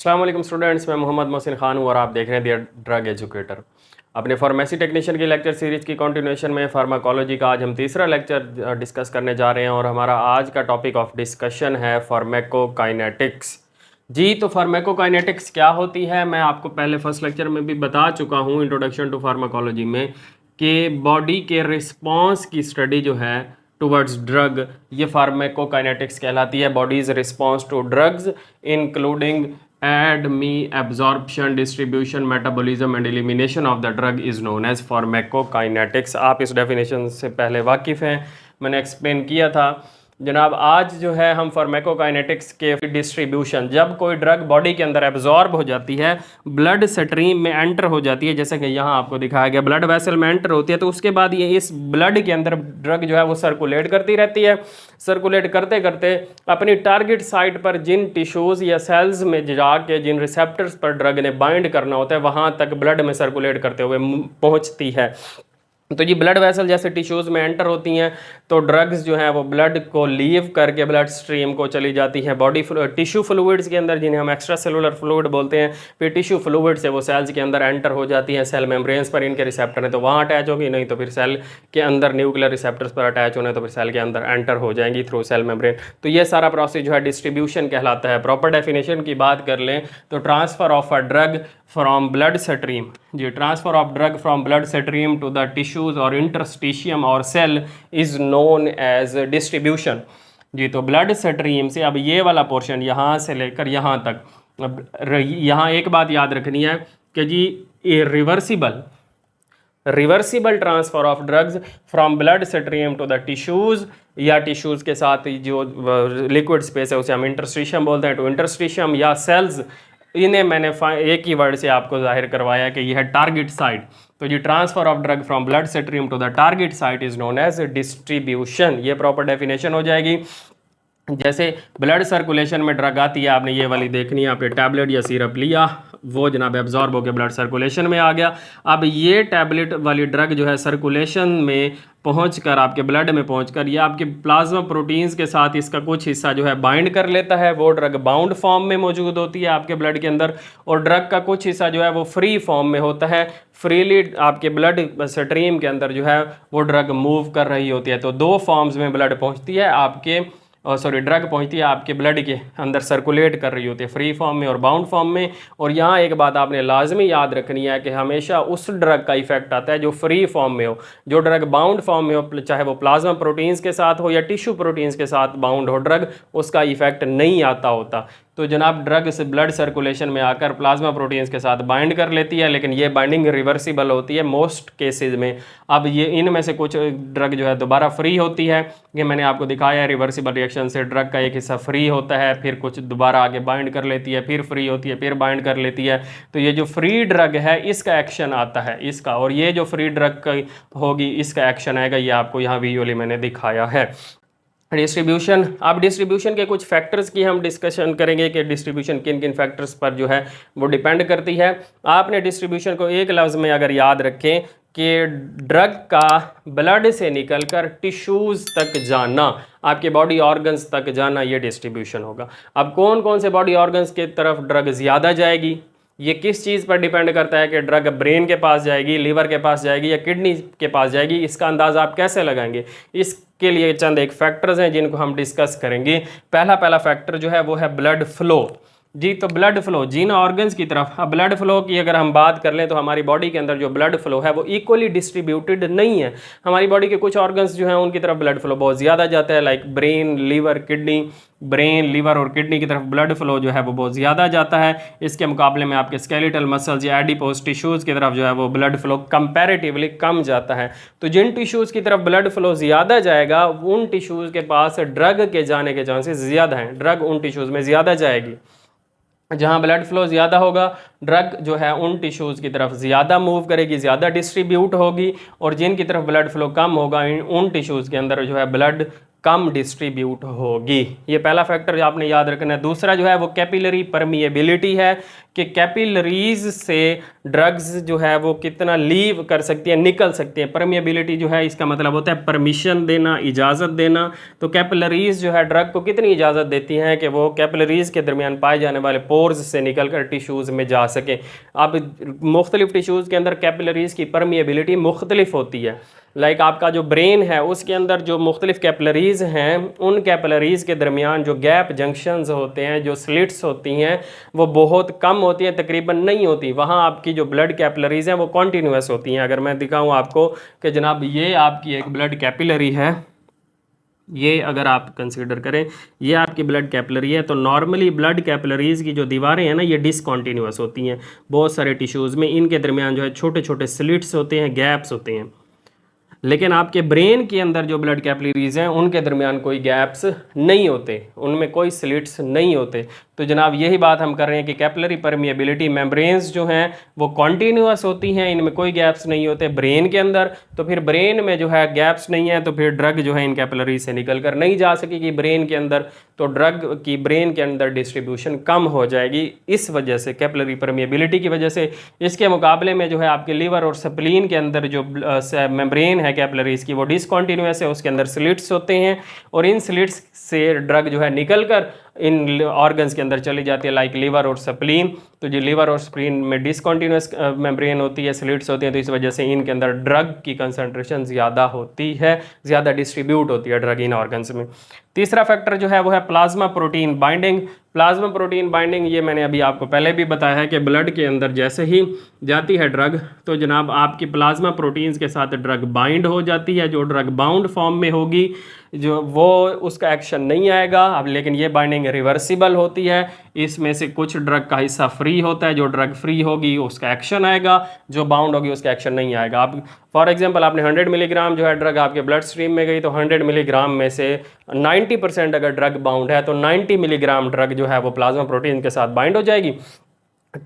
अस्सलाम वालेकुम स्टूडेंट्स, मैं मोहम्मद मोहसिन खान हूँ और आप देख रहे हैं द ड्रग एजुकेटर। अपने फार्मेसी टेक्नीशियन की लेक्चर सीरीज की कंटिन्यूएशन में फार्माकोलॉजी का आज हम तीसरा लेक्चर डिस्कस करने जा रहे हैं और हमारा आज का टॉपिक ऑफ डिस्कशन है फार्मेकोकाइनेटिक्स। जी, तो फार्मेकोकाइनेटिक्स क्या होती है मैं आपको पहले फर्स्ट लेक्चर में भी बता चुका हूँ इंट्रोडक्शन टू फार्माकोलॉजी में कि बॉडी के रिस्पॉन्स की स्टडी जो है टुवर्ड्स ड्रग, ये फार्मेकोकाइनेटिक्स कहलाती है। Body's response to drugs including ADME, absorption, distribution, metabolism and elimination of the drug is known as pharmacokinetics। आप इस डेफिनेशन से पहले वाकिफ़ हैं, मैंने एक्सप्लेन किया था। जनाब आज जो है हम फार्मेकोकाइनेटिक्स के डिस्ट्रीब्यूशन, जब कोई ड्रग बॉडी के अंदर एब्जॉर्ब हो जाती है, ब्लड स्ट्रीम में एंटर हो जाती है, जैसे कि यहाँ आपको दिखाया गया ब्लड वेसल में एंटर होती है, तो उसके बाद ये इस ब्लड के अंदर ड्रग जो है वो सर्कुलेट करती रहती है। सर्कुलेट करते करते अपनी टारगेट साइट पर जिन टिश्यूज़ या सेल्स में जाके जिन रिसेप्टर्स पर ड्रग ने बाइंड करना होता है वहाँ तक ब्लड में सर्कुलेट करते हुए पहुँचती है। तो ये ब्लड वेसल जैसे टिश्यूज़ में एंटर होती हैं तो ड्रग्स जो है वो ब्लड को लीव करके ब्लड स्ट्रीम को चली जाती हैं बॉडी टिश्यू फ्लूइड्स के अंदर, जिन्हें हम एक्स्ट्रा सेलुलर फ्लूइड बोलते हैं। फिर टिश्यू फ्लूइड से वो सेल्स के अंदर एंटर हो जाती हैं। सेल मेम्ब्रेन्स पर इनके रिसेप्टर हैं तो वहाँ अटैच होगी, नहीं तो फिर सेल के अंदर न्यूक्लियर रिसेप्टर्स पर अटैच होने तो फिर सेल के अंदर एंटर हो जाएंगी थ्रू सेल मेम्ब्रेन। तो ये सारा प्रोसेस जो है डिस्ट्रीब्यूशन कहलाता है। प्रॉपर डेफिनेशन की बात कर लें तो transfer of a drug from blood stream, जी, transfer of drug from blood stream to the tissues और इंटरस्टिशियम और cell is known as distribution. जी, तो ब्लड स्ट्रीम से अब ये वाला पोर्शन यहाँ से लेकर यहाँ तक, अब यहाँ एक बात याद रखनी है कि जी ये reversible transfer of drugs from blood stream to the tissues या टिश्यूज़ के साथ जो लिक्विड स्पेस है उसे हम इंटरस्टिशियम बोलते हैं, टू इंटरस्टिशियम या सेल्स, इन्हें मैंने एक ही वर्ड से आपको जाहिर करवाया कि यह है टारगेट साइट। तो ये transfer of drug from blood stream to the target site is known as distribution. ये प्रॉपर डेफिनेशन हो जाएगी। जैसे ब्लड सर्कुलेशन में ड्रग आती है, आपने ये वाली देखनी है, आपने टैबलेट या सिरप लिया, वो जनाब एब्जॉर्ब होकर ब्लड सर्कुलेशन में आ गया। अब ये टैबलेट वाली ड्रग जो है सर्कुलेशन में पहुंचकर आपके ब्लड में पहुंचकर ये आपके प्लाज्मा प्रोटीन्स के साथ इसका कुछ हिस्सा जो है बाइंड कर लेता है। वो ड्रग बाउंड फॉर्म में मौजूद होती है आपके ब्लड के अंदर, और ड्रग का कुछ हिस्सा जो है वो फ्री फॉर्म में होता है। फ्रीली आपके ब्लड स्ट्रीम के अंदर जो है वो ड्रग मूव कर रही होती है। तो दो फॉर्म्स में ब्लड पहुँचती है आपके ड्रग पहुंचती है आपके ब्लड के अंदर, सर्कुलेट कर रही होती है फ्री फॉर्म में और बाउंड फॉर्म में। और यहाँ एक बात आपने लाजमी याद रखनी है कि हमेशा उस ड्रग का इफेक्ट आता है जो फ्री फॉर्म में हो। जो ड्रग बाउंड फॉर्म में हो, चाहे वो प्लाज्मा प्रोटीन्स के साथ हो या टिश्यू प्रोटीन्स के साथ बाउंड हो ड्रग, उसका इफेक्ट नहीं आता होता। तो जनाब ड्रग से ब्लड सर्कुलेशन में आकर प्लाज्मा प्रोटीन्स के साथ बाइंड कर लेती है, लेकिन ये बाइंडिंग रिवर्सिबल होती है मोस्ट केसेस में। अब ये इनमें से कुछ ड्रग जो है दोबारा फ्री होती है, ये मैंने आपको दिखाया है। रिवर्सिबल रिएक्शन से ड्रग का एक हिस्सा फ्री होता है, फिर कुछ दोबारा आगे बाइंड कर लेती है, फिर फ्री होती है, फिर बाइंड कर लेती है। तो ये जो फ्री ड्रग है इसका एक्शन आता है इसका, और ये जो फ्री ड्रग का होगी इसका एक्शन आएगा। ये आपको यहाँ विजुअली मैंने दिखाया है। डिस्ट्रीब्यूशन, अब डिस्ट्रीब्यूशन के कुछ फैक्टर्स की हम डिस्कशन करेंगे कि डिस्ट्रीब्यूशन किन किन फैक्टर्स पर जो है वो डिपेंड करती है। आपने डिस्ट्रीब्यूशन को एक लफ्ज़ में अगर याद रखें कि ड्रग का ब्लड से निकलकर टिश्यूज़ तक जाना, आपके बॉडी ऑर्गन्स तक जाना, ये डिस्ट्रीब्यूशन होगा। अब कौन कौन से बॉडी ऑर्गन्स की तरफ ड्रग ज़्यादा जाएगी, ये किस चीज़ पर डिपेंड करता है कि ड्रग ब्रेन के पास जाएगी, लीवर के पास जाएगी या किडनी के पास जाएगी, इसका अंदाज़ा आप कैसे लगाएंगे। इसके लिए चंद एक फैक्टर्स हैं जिनको हम डिस्कस करेंगे। पहला फैक्टर जो है वो है ब्लड फ्लो। जी, तो ब्लड फ्लो जिन ऑर्गन्स की तरफ, अब ब्लड फ्लो की अगर हम बात कर लें तो हमारी बॉडी के अंदर जो ब्लड फ्लो है वो इक्वली डिस्ट्रीब्यूटेड नहीं है। हमारी बॉडी के कुछ ऑर्गन्स जो हैं उनकी तरफ ब्लड फ्लो बहुत ज़्यादा जाता है, like brain, liver, kidney. Brain, liver और किडनी की तरफ ब्लड फ्लो जो है वो बहुत ज़्यादा जाता है। इसके मुकाबले में आपके स्केलेटल मसल्स या एडिपोज टिश्यूज़ की तरफ जो है वो ब्लड फ्लो कंपैरेटिवली कम जाता है। तो जिन टिश्यूज़ की तरफ ब्लड फ्लो ज़्यादा जाएगा उन टिश्यूज़ के पास ड्रग के जाने के चांसेस ज़्यादा हैं, ड्रग उन टिश्यूज़ में ज़्यादा जाएगी। जहाँ ब्लड फ्लो ज़्यादा होगा ड्रग जो है उन टिश्यूज़ की तरफ ज़्यादा मूव करेगी, ज़्यादा डिस्ट्रीब्यूट होगी, और जिनकी तरफ ब्लड फ्लो कम होगा उन टिश्यूज़ के अंदर जो है ब्लड कम डिस्ट्रीब्यूट होगी। ये पहला फैक्टर आपने याद रखना है। दूसरा जो है वो कैपिलरी परमिएबिलिटी है कि कैपिलरीज से ड्रग्स जो है वो कितना लीव कर सकती है, निकल सकती है। परमिएबिलिटी जो है इसका मतलब होता है परमिशन देना, इजाज़त देना। तो कैपिलरीज जो है ड्रग को कितनी इजाज़त देती हैं कि वो कैपिलरीज के दरमियान पाए जाने वाले पोर्स से निकल कर टिश्यूज़ में जा सके। अब मुख्तलिफ टिश्यूज़ के अंदर कैपिलरीज की परमिएबिलिटी मुख्तलिफ होती है। लाइक आपका जो ब्रेन है उसके अंदर जो मुख्तलिफ कैपिलरीज हैं, उन कैपिलरीज के दरमियान जो गैप जंक्शंस होते हैं, जो स्लिट्स होती हैं, वो बहुत कम होती हैं, तकरीबन नहीं होती। वहाँ आपकी जो ब्लड कैपिलरीज हैं वो कॉन्टीन्यूस होती हैं। अगर मैं दिखाऊँ आपको कि जनाब ये आपकी एक ब्लड कैपिलरी है, ये अगर आप कंसीडर करें ये आपकी ब्लड कैपिलरी है, तो नॉर्मली ब्लड कैपिलरीज की जो दीवारें हैं ना ये डिसकॉन्टीन्यूस होती हैं। बहुत सारे टिश्यूज़ में इनके दरमियान जो है छोटे छोटे स्लिट्स होते हैं, गैप्स होते हैं। लेकिन आपके ब्रेन के अंदर जो ब्लड कैपिलरीज हैं उनके दरमियान कोई गैप्स नहीं होते, उनमें कोई स्लिट्स नहीं होते। तो जनाब यही बात हम कर रहे हैं कि कैपिलरी परमिएबिलिटी मेम्ब्रेन्स जो हैं वो कॉन्टीन्यूअस होती हैं, इनमें कोई गैप्स नहीं होते ब्रेन के अंदर। तो फिर ब्रेन में जो है गैप्स नहीं है, तो फिर ड्रग जो है इन कैपिलरी से निकल कर नहीं जा सकेगी ब्रेन के अंदर, तो ड्रग की ब्रेन के अंदर डिस्ट्रीब्यूशन कम हो जाएगी इस वजह से, कैपिलरी परमिएबिलिटी की वजह से। इसके मुकाबले में जो है आपके लीवर और स्प्लीन के अंदर जो मेम्ब्रेन है कैपिलरीज की वो डिसकॉन्टीन्यूअस है, उसके अंदर स्लिट्स होते हैं और इन स्लिट्स से ड्रग जो है निकल कर इन ऑर्गन्स के अंदर चली जाती है, लाइक लीवर और स्प्लीन। तो जो लीवर और स्प्लीन में डिसकॉन्टीन्यूअस मेम्ब्रेन होती है, स्लिट्स होती हैं, तो इस वजह से इनके अंदर ड्रग की कंसंट्रेशन ज़्यादा होती है, ज़्यादा डिस्ट्रीब्यूट होती है ड्रग इन ऑर्गन्स में। तीसरा फैक्टर जो है वो है plasma protein binding. Plasma protein binding ये मैंने अभी आपको पहले भी बताया है कि ब्लड के अंदर जैसे ही जाती है ड्रग तो जनाब आपकी प्लाज्मा प्रोटीन्स के साथ ड्रग बाइंड हो जाती है। जो ड्रग बाउंड फॉर्म में होगी जो वो उसका एक्शन नहीं आएगा। अब लेकिन ये बाइंडिंग रिवर्सिबल होती है, इसमें से कुछ ड्रग का हिस्सा फ्री होता है, जो ड्रग फ्री होगी उसका एक्शन आएगा, जो बाउंड होगी उसका एक्शन नहीं आएगा। आप फॉर एग्जांपल आपने 100 मिलीग्राम जो है ड्रग आपके ब्लड स्ट्रीम में गई, तो 100 मिलीग्राम में से 90% अगर ड्रग बाउंड है तो 90 मिलीग्राम ड्रग जो है वो प्लाज्मा प्रोटीन के साथ बाइंड हो जाएगी।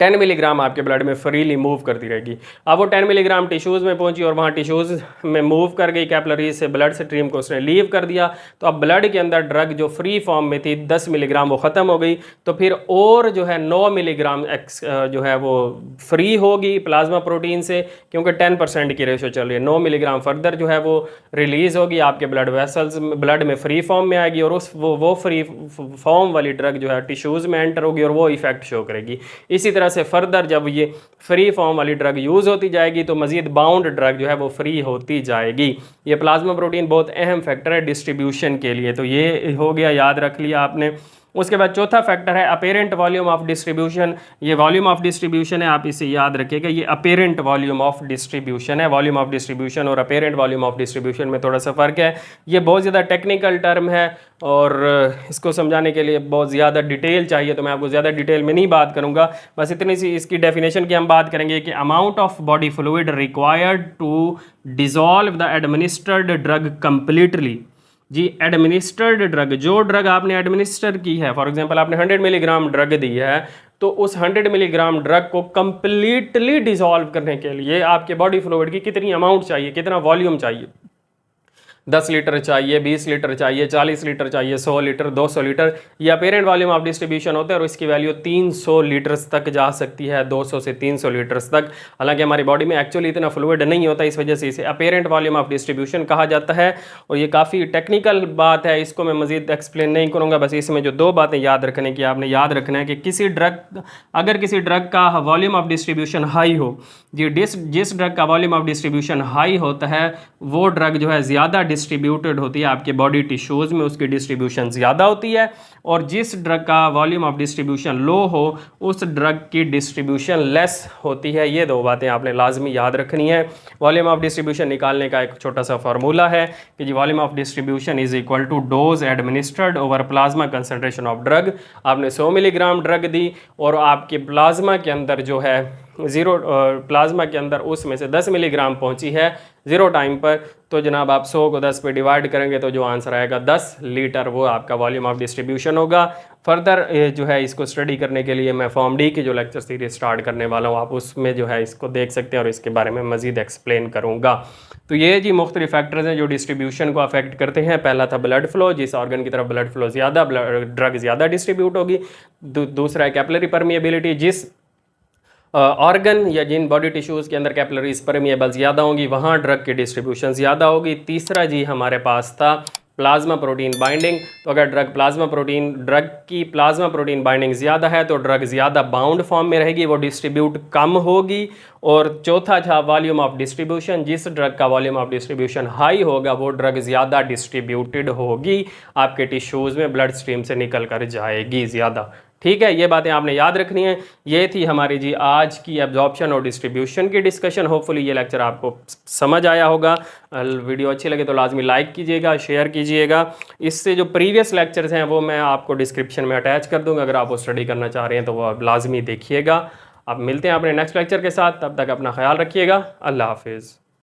10 मिलीग्राम आपके ब्लड में फ्रीली मूव करती रहेगी। अब वो 10 मिलीग्राम टिश्यूज़ में पहुंची और वहाँ टिश्यूज़ में मूव कर गई, कैपिलरीज से ब्लड स्ट्रीम को उसने लीव कर दिया, तो अब ब्लड के अंदर ड्रग जो फ्री फॉर्म में थी 10 मिलीग्राम वो ख़त्म हो गई। तो फिर और जो है 9 मिलीग्राम जो है वो फ्री होगी प्लाज्मा प्रोटीन से, क्योंकि 10% की रेशो चल रही है। 9 मिलीग्राम फर्दर जो है वो रिलीज़ होगी आपके ब्लड वेसल्स ब्लड में फ्री फॉर्म में आएगी और उस वो फ्री फॉर्म वाली ड्रग जो है टिश्यूज़ में एंटर होगी और वो इफेक्ट शो करेगी। इसी तरह से फर्दर जब ये फ्री फॉर्म वाली ड्रग यूज़ होती जाएगी तो मज़ीद बाउंड ड्रग जो है वो फ्री होती जाएगी। ये प्लाज्मा प्रोटीन बहुत अहम फैक्टर है डिस्ट्रीब्यूशन के लिए, तो ये हो गया, याद रख लिया आपने। उसके बाद चौथा फैक्टर है अपेरेंट वॉल्यूम ऑफ डिस्ट्रीब्यूशन। ये वॉल्यूम ऑफ डिस्ट्रीब्यूशन है, आप इसे याद रखिएगा, ये अपेरेंट वॉल्यूम ऑफ डिस्ट्रीब्यूशन है। वॉल्यूम ऑफ डिस्ट्रीब्यूशन और अपेरेंट वॉल्यूम ऑफ डिस्ट्रीब्यूशन में थोड़ा सा फ़र्क है। ये बहुत ज़्यादा टेक्निकल टर्म है और इसको समझाने के लिए बहुत ज़्यादा डिटेल चाहिए, तो मैं आपको ज़्यादा डिटेल में नहीं बात करूँगा। बस इतनी सी इसकी डेफिनेशन की हम बात करेंगे कि amount of body fluid required to dissolve the administered drug completely. जी, एडमिनिस्टर्ड ड्रग, जो ड्रग आपने एडमिनिस्टर की है, फॉर एग्जांपल आपने 100 मिलीग्राम ड्रग दी है, तो उस 100 मिलीग्राम ड्रग को कम्प्लीटली डिसॉल्व करने के लिए आपके बॉडी फ्लूइड की कितनी अमाउंट चाहिए, कितना वॉल्यूम चाहिए? 10 लीटर चाहिए, 20 लीटर चाहिए, 40 लीटर चाहिए, 100 लीटर, 200 लीटर। यह अपेरेंट वॉल्यूम ऑफ डिस्ट्रीब्यूशन होता है और इसकी वैल्यू 300 लीटर्स तक जा सकती है, 200 से 300 लीटर्स तक। हालांकि हमारी बॉडी में एक्चुअली इतना फ्लूइड नहीं होता, इस वजह से इसे अपेरेंट वॉल्यूम ऑफ डिस्ट्रीब्यूशन कहा जाता है। और ये काफ़ी टेक्निकल बात है, इसको मैं मजीद एक्सप्लेन नहीं करूँगा। बस इसमें जो दो बातें याद रखने की, आपने याद रखना है कि किसी ड्रग, अगर किसी ड्रग का वॉल्यूम ऑफ डिस्ट्रीब्यूशन हाई हो, जिस ड्रग का वॉल्यूम ऑफ डिस्ट्रीब्यूशन हाई होता है वो ड्रग जो है ज़्यादा डिस्ट्रीब्यूटेड होती है आपके बॉडी टिश्यूज़ में, उसकी डिस्ट्रीब्यूशन ज़्यादा होती है। और जिस ड्रग का वॉल्यूम ऑफ डिस्ट्रीब्यूशन लो हो उस ड्रग की डिस्ट्रीब्यूशन लेस होती है। ये दो बातें आपने लाजमी याद रखनी है। वॉल्यूम ऑफ डिस्ट्रीब्यूशन निकालने का एक छोटा सा फार्मूला है कि जी volume of distribution is equal to dose administered over plasma concentration of drug. आपने 100 मिलीग्राम ड्रग दी और आपके प्लाज्मा के अंदर जो है प्लाज्मा के अंदर उसमें से 10 मिलीग्राम पहुंची है 0 टाइम पर, तो जनाब आप 100 को 10 पे डिवाइड करेंगे तो जो आंसर आएगा 10 लीटर, वो आपका वॉल्यूम ऑफ डिस्ट्रीब्यूशन डिस्ट्रीब्यूशन होगा। फर्दर जो है इसको स्टडी करने के लिए मैं फॉर्म डी की जो लेक्चर सीरीज स्टार्ट करने वाला हूँ, आप उसमें जो है इसको देख सकते हैं और इसके बारे में मज़ीद एक्सप्लेन करूँगा। तो ये जी मुख्तलिफ फैक्टर्स हैं जो डिस्ट्रीब्यूशन को अफेक्ट करते हैं। पहला था ब्लड फ्लो, जिस ऑर्गन की तरफ ब्लड फ्लो ज़्यादा ड्रग ज़्यादा डिस्ट्रीब्यूट होगी। दूसरा है कैपिलरी परमिएबिलिटी, जिस ऑर्गन या जिन बॉडी टिश्यूज़ के अंदर कैपिलरीज परमिएबल ज़्यादा होंगी वहाँ ड्रग की डिस्ट्रीब्यूशन ज़्यादा होगी। तीसरा जी हमारे पास था प्लाज्मा प्रोटीन बाइंडिंग, तो अगर ड्रग की प्लाज्मा प्रोटीन बाइंडिंग ज़्यादा है तो ड्रग ज़्यादा बाउंड फॉर्म में रहेगी, वो डिस्ट्रीब्यूट कम होगी। और चौथा था वॉल्यूम ऑफ डिस्ट्रीब्यूशन, जिस ड्रग का वॉल्यूम ऑफ डिस्ट्रीब्यूशन हाई होगा वो ड्रग ज़्यादा डिस्ट्रीब्यूटेड होगी, आपके टिश्यूज़ में ब्लड स्ट्रीम से निकल कर जाएगी ज़्यादा। ठीक है, ये बातें आपने याद रखनी है। ये थी हमारी जी आज की एब्जॉर्प्शन और डिस्ट्रीब्यूशन की डिस्कशन। होपफुली ये लेक्चर आपको समझ आया होगा। वीडियो अच्छी लगे तो लाजमी लाइक कीजिएगा, शेयर कीजिएगा। इससे जो प्रीवियस लेक्चर्स हैं वो मैं आपको डिस्क्रिप्शन में अटैच कर दूंगा, अगर आप वो स्टडी करना चाह रहे हैं तो वो आप लाजमी देखिएगा। अब मिलते हैं अपने नेक्स्ट लेक्चर के साथ, तब तक अपना ख्याल रखिएगा। अल्लाह हाफिज़।